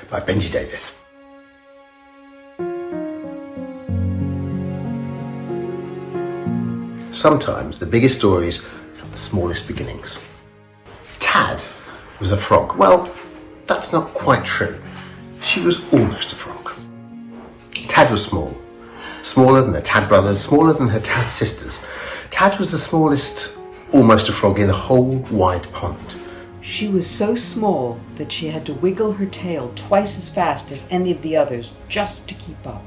by Benji Davies. Sometimes the biggest stories have the smallest beginnings. Tad was a frog. Well, that's not quite true. She was almost a frog. Tad was small. Smaller than the Tad brothers, smaller than her Tad sisters. Tad was the smallest, almost a frog in the whole wide pond. She was so small that she had to wiggle her tail twice as fast as any of the others just to keep up.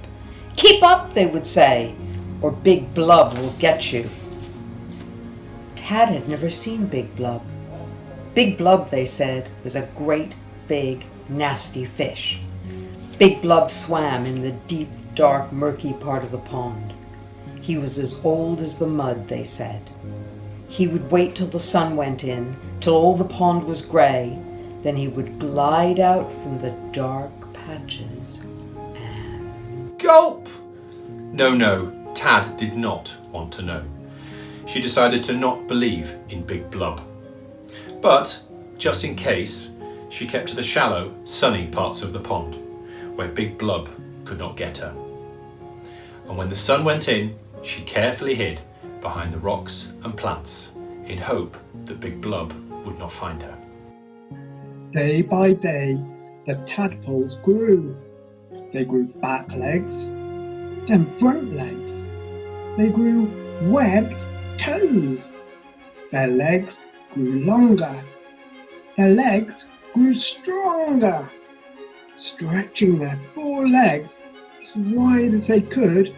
"Keep up," they would say, or Big Blub will get you. Tad had never seen Big Blub. Big Blub, they said, was a great, big, nasty fish. Big Blub swam in the deep, dark, murky part of the pond. He was as old as the mud, they said. He would wait till the sun went in, till all the pond was grey, then he would glide out from the dark patches and... Gulp! No, Tad did not want to know. She decided to not believe in Big Blub. But, just in case, she kept to the shallow, sunny parts of the pond, where Big Blub could not get her. And when the sun went in, she carefully hid behind the rocks and plants in hope that Big Blub would not find her. Day by day, the tadpoles grew. They grew back legs, then front legs. They grew webbed toes. Their legs grew longer. Their legs grew stronger. Stretching their 4 legs as wide as they could,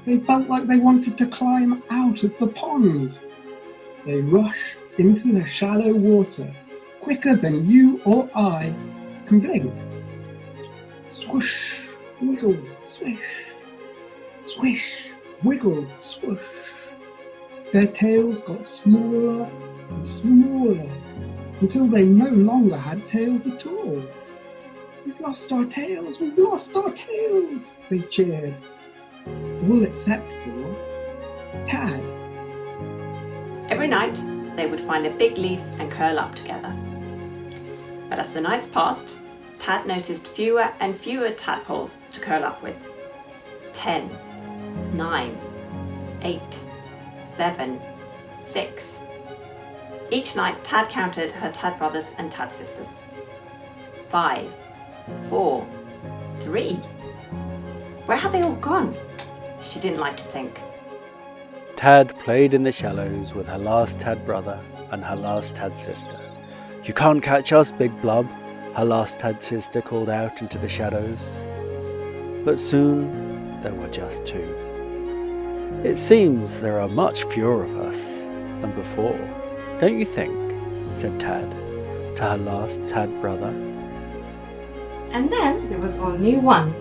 they felt like they wanted to climb out of the pond. They rushed into the shallow water quicker than you or I can blink. Swoosh, wiggle, swish. Swish, wiggle, swoosh. Their tails got smaller and smaller until they no longer had tails at all. "We've lost our tails, we've lost our tails," they cheered. All except for Tad. Every night they would find a big leaf and curl up together. But as the nights passed, Tad noticed fewer and fewer tadpoles to curl up with. 10, 9, 8, 7, 6. Each night Tad counted her Tad brothers and Tad sisters. 5, 4, 3. Where had they all gone? She didn't like to think. Tad played in the shallows with her last Tad brother and her last Tad sister. "You can't catch us, Big Blub," her last Tad sister called out into the shadows. But soon there were just 2. "It seems there are much fewer of us than before, don't you think?" said Tad to her last Tad brother. And then there was only one.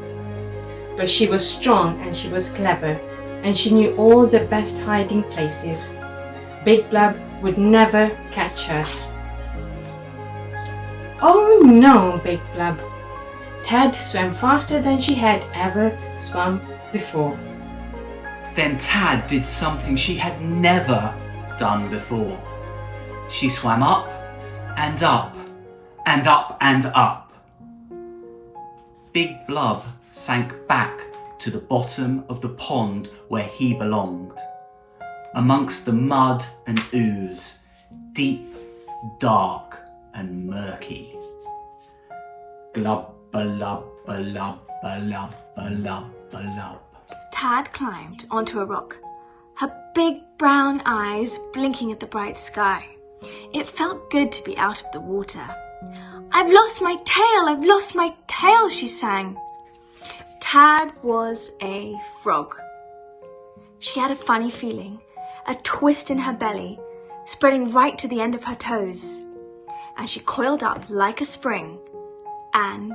But she was strong and she was clever, and she knew all the best hiding places. Big Blub would never catch her. Oh no, Big Blub! Tad swam faster than she had ever swum before. Then Tad did something she had never done before. She swam up and up and up and up. Big Blub sank back to the bottom of the pond where he belonged, amongst the mud and ooze, deep, dark and murky. Glub, ba-lub, ba-lub, ba-lub, ba-lub, ba-lub. Tad climbed onto a rock, her big brown eyes blinking at the bright sky. It felt good to be out of the water. "I've lost my tail, I've lost my tail," she sang. Tad was a frog. She had a funny feeling, a twist in her belly, spreading right to the end of her toes. And she coiled up like a spring and